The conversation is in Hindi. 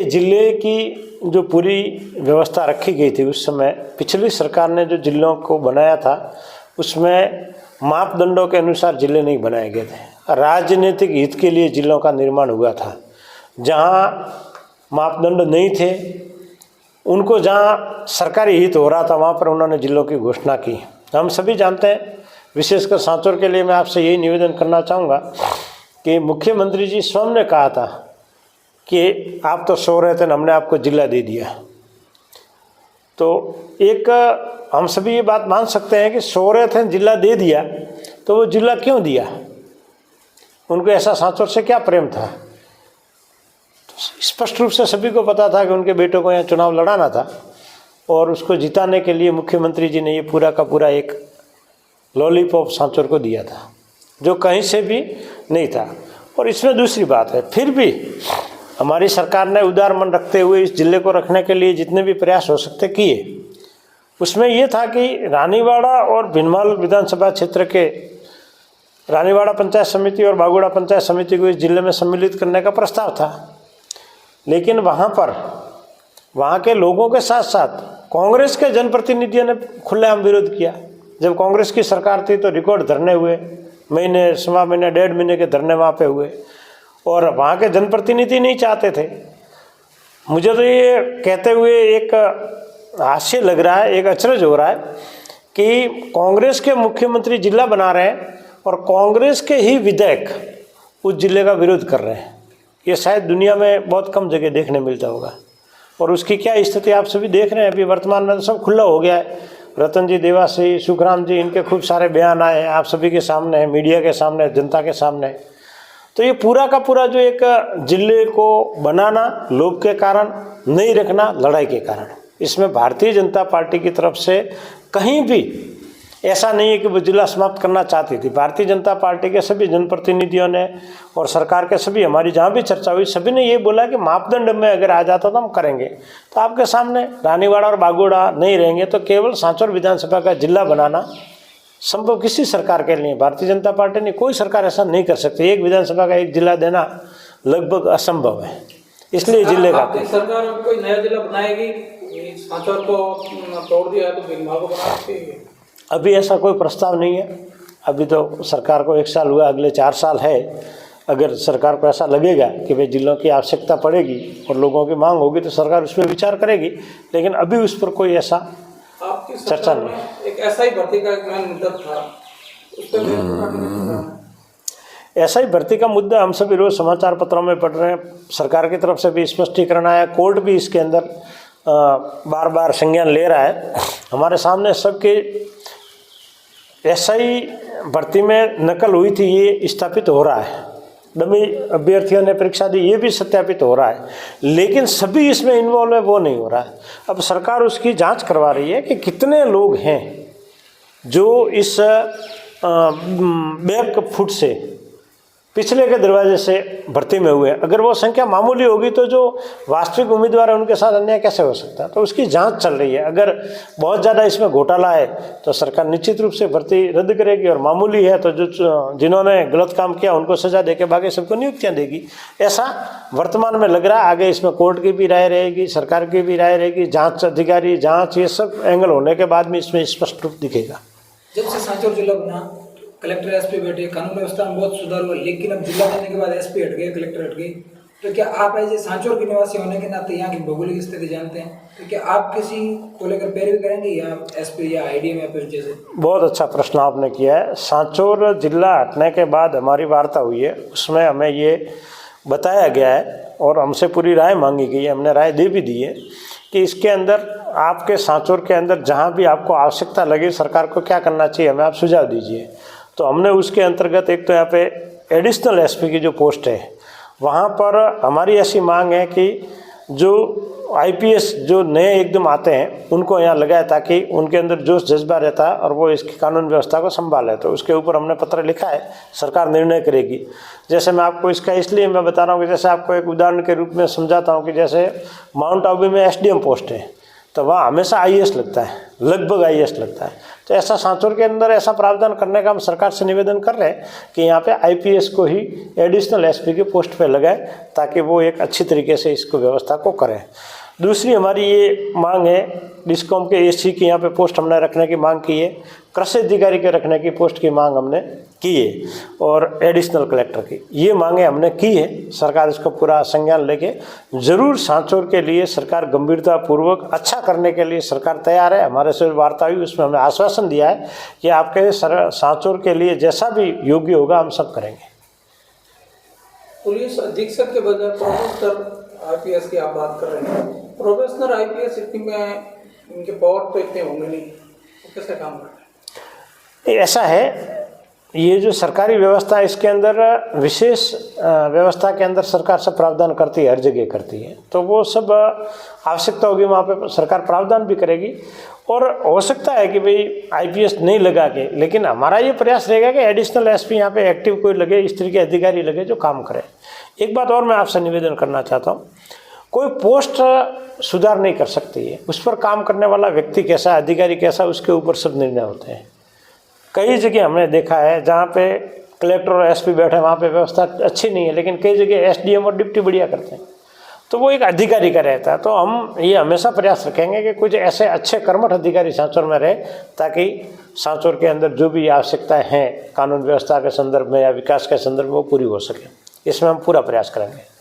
जिले की जो पूरी व्यवस्था रखी गई थी उस समय, पिछली सरकार ने जो जिलों को बनाया था उसमें मापदंडों के अनुसार जिले नहीं बनाए गए थे। राजनीतिक हित के लिए जिलों का निर्माण हुआ था। जहाँ मापदंड नहीं थे, उनको जहाँ सरकारी हित हो रहा था वहाँ पर उन्होंने जिलों की घोषणा की। हम सभी जानते हैं, विशेषकर सांचौर के लिए मैं आपसे यही निवेदन करना चाहूँगा कि मुख्यमंत्री जी स्वयं ने कहा था कि आप तो सो रहे थे न, हमने आपको जिला दे दिया। तो एक हम सभी ये बात मान सकते हैं कि सो रहे थे, जिला दे दिया, तो वो जिला क्यों दिया? उनको ऐसा सांचौर से क्या प्रेम था? तो स्पष्ट रूप से सभी को पता था कि उनके बेटों को यहाँ चुनाव लड़ाना था और उसको जिताने के लिए मुख्यमंत्री जी ने ये पूरा का पूरा एक लॉलीपॉप सांचौर को दिया था, जो कहीं से भी नहीं था। और इसमें दूसरी बात है, फिर भी हमारी सरकार ने उदार मन रखते हुए इस जिले को रखने के लिए जितने भी प्रयास हो सकते किए। उसमें ये था कि रानीवाड़ा और भिनमाल विधानसभा क्षेत्र के रानीवाड़ा पंचायत समिति और बागुड़ा पंचायत समिति को इस जिले में सम्मिलित करने का प्रस्ताव था, लेकिन वहाँ के लोगों के साथ साथ कांग्रेस के जनप्रतिनिधियों ने खुलेआम विरोध किया। जब कांग्रेस की सरकार थी तो रिकॉर्ड धरने हुए, महीने, सवा महीने, 1.5 महीने के धरने वहाँ पे हुए और वहाँ के जनप्रतिनिधि नहीं चाहते थे। मुझे तो ये कहते हुए एक हास्य लग रहा है, एक अचरज हो रहा है कि कांग्रेस के मुख्यमंत्री जिला बना रहे हैं और कांग्रेस के ही विधायक उस जिले का विरोध कर रहे हैं। ये शायद दुनिया में बहुत कम जगह देखने मिलता होगा। और उसकी क्या स्थिति आप सभी देख रहे हैं। अभी वर्तमान में तो सब खुला हो गया है। रतन जी, देवासी, सुखराम जी, इनके खूब सारे बयान आए हैं, आप सभी के सामने है, मीडिया के सामने, जनता के सामने। तो ये पूरा का पूरा जो एक जिले को बनाना लोभ के कारण, नहीं रखना लड़ाई के कारण, इसमें भारतीय जनता पार्टी की तरफ से कहीं भी ऐसा नहीं है कि वो जिला समाप्त करना चाहती थी। भारतीय जनता पार्टी के सभी जनप्रतिनिधियों ने और सरकार के सभी, हमारी जहाँ भी चर्चा हुई, सभी ने ये बोला कि मापदंड में अगर आ जाता तो हम करेंगे। तो आपके सामने रानीवाड़ा और बागुड़ा नहीं रहेंगे तो केवल सांचौर विधानसभा का जिला बनाना संभव किसी सरकार के लिए, भारतीय जनता पार्टी ने, कोई सरकार ऐसा नहीं कर सकती। एक विधानसभा का एक जिला देना लगभग असंभव है। इसलिए जिले का सरकार कोई नया जिला बनाएगी, सांचौर को तोड़ दिया तो भिनमाल को बना सकती है। अभी ऐसा कोई प्रस्ताव नहीं है। अभी तो सरकार को 1 साल हुआ, अगले 4 साल है। अगर सरकार को ऐसा लगेगा कि भाई जिलों की आवश्यकता पड़ेगी और लोगों की मांग होगी तो सरकार उस पर विचार करेगी, लेकिन अभी उस पर कोई ऐसा चर्चा नहीं। एक ऐसा ही भर्ती का मुद्दा था, उस पर ऐसा ही भर्ती का मुद्दा हम सभी रोज समाचार पत्रों में पढ़ रहे हैं। सरकार की तरफ से भी स्पष्टीकरण आया, कोर्ट भी इसके अंदर बार बार संज्ञान ले रहा है। हमारे सामने सबके एसआई भर्ती में नकल हुई थी, ये स्थापित हो रहा है। डमी अभ्यर्थियों ने परीक्षा दी, ये भी सत्यापित हो रहा है, लेकिन सभी इसमें इन्वॉल्व है वो नहीं हो रहा है। अब सरकार उसकी जांच करवा रही है कि कितने लोग हैं जो इस बैक फुट से, पिछले के दरवाजे से भर्ती में हुए। अगर वो संख्या मामूली होगी तो जो वास्तविक उम्मीदवार है उनके साथ अन्याय कैसे हो सकता है? तो उसकी जांच चल रही है। अगर बहुत ज़्यादा इसमें घोटाला है तो सरकार निश्चित रूप से भर्ती रद्द करेगी, और मामूली है तो जो जिन्होंने गलत काम किया उनको सजा देके बाकी सबको नियुक्तियाँ देगी। ऐसा वर्तमान में लग रहा है। आगे इसमें कोर्ट की भी राय रहेगी, सरकार की भी राय रहेगी, जाँच अधिकारी, जाँच, ये सब एंगल होने के बाद में इसमें स्पष्ट रूप दिखेगा। जब से सांचौर जिला बना, कलेक्टर एसपी बैठे, कानून व्यवस्था में बहुत सुधार हुआ, लेकिन अब जिला बनने के बाद एसपी हट गए, कलेक्टर हट गए। तो क्या आप ऐसे सांचौर के निवासी होने के नाते यहाँ की भौगोलिक स्थिति जानते हैं, तो क्या आप किसी को लेकर पैरवी करेंगे या एसपी या आईडीएम या फिर जैसे? बहुत अच्छा प्रश्न आपने किया है। सांचौर जिला हटने के बाद हमारी वार्ता हुई है, उसमें हमें ये बताया गया है और हमसे पूरी राय मांगी गई है, हमने राय दे भी दी है कि इसके अंदर आपके सांचौर के अंदर जहाँ भी आपको आवश्यकता लगे सरकार को क्या करना चाहिए, हमें आप सुझाव दीजिए। तो हमने उसके अंतर्गत एक तो यहाँ पे एडिशनल एसपी की जो पोस्ट है वहाँ पर हमारी ऐसी मांग है कि जो आईपीएस जो नए एकदम आते हैं उनको यहाँ लगाए, ताकि उनके अंदर जोश जज्बा रहता है और वो इसकी कानून व्यवस्था को संभाले। तो उसके ऊपर हमने पत्र लिखा है, सरकार निर्णय करेगी। जैसे मैं आपको इसका इसलिए मैं बता रहा हूँ कि जैसे आपको एक उदाहरण के रूप में समझाता हूँ कि जैसे माउंट आबू में एसडीएम पोस्ट है तो वहाँ हमेशा आईएएस लगता है, लगभग आईएएस लगता है। तो ऐसा सांचौर के अंदर ऐसा प्रावधान करने का हम सरकार से निवेदन कर रहे हैं कि यहाँ पे आईपीएस को ही एडिशनल एसपी की पोस्ट पे लगाए, ताकि वो एक अच्छी तरीके से इसको व्यवस्था को करें। दूसरी हमारी ये मांग है, डिस्कॉम के एसी की यहाँ पे पोस्ट हमने रखने की मांग की है, कृषि अधिकारी के रखने की पोस्ट की मांग हमने की है, और एडिशनल कलेक्टर की ये मांगे हमने की है। सरकार इसको पूरा संज्ञान लेके ज़रूर सांचौर के लिए सरकार गंभीरतापूर्वक अच्छा करने के लिए सरकार तैयार है। हमारे से वार्ता हुई, उसमें हमने आश्वासन दिया है कि आपके सांचौर के लिए जैसा भी योग्य होगा हम सब करेंगे। पुलिस अधीक्षक के बजाय प्रोफेसर आईपीएस की आप बात कर रहे हैं, प्रोफेशनल आईपीएस इतनी में इनके पावर तो इतने होंगे नहीं, तो कैसे काम कर रहे हैं? ऐसा है, ये जो सरकारी व्यवस्था है इसके अंदर विशेष व्यवस्था के अंदर सरकार सब प्रावधान करती है, हर जगह करती है, तो वो सब आवश्यकता होगी वहाँ पे सरकार प्रावधान भी करेगी। और हो सकता है कि भाई आईपीएस नहीं लगा के, लेकिन हमारा ये प्रयास रहेगा कि एडिशनल एसपी यहाँ पे एक्टिव कोई लगे, इस तरीके अधिकारी लगे जो काम करे। एक बात और मैं आपसे निवेदन करना चाहता हूँ, कोई पोस्ट सुधार नहीं कर सकती है, उस पर काम करने वाला व्यक्ति कैसा, अधिकारी कैसा, उसके ऊपर सब निर्णय होते हैं। कई जगह हमने देखा है जहाँ पे कलेक्टर और एसपी बैठे, वहाँ पे व्यवस्था अच्छी नहीं है, लेकिन कई जगह एसडीएम और डिप्टी बढ़िया करते हैं, तो वो एक अधिकारी का रहता है। तो हम ये हमेशा प्रयास रखेंगे कि कुछ ऐसे अच्छे कर्मठ अधिकारी सांचौर में रहे, ताकि सांचौर के अंदर जो भी आवश्यकताएं हैं कानून व्यवस्था के संदर्भ में या विकास के संदर्भ में वो पूरी हो सके। इसमें हम पूरा प्रयास करेंगे।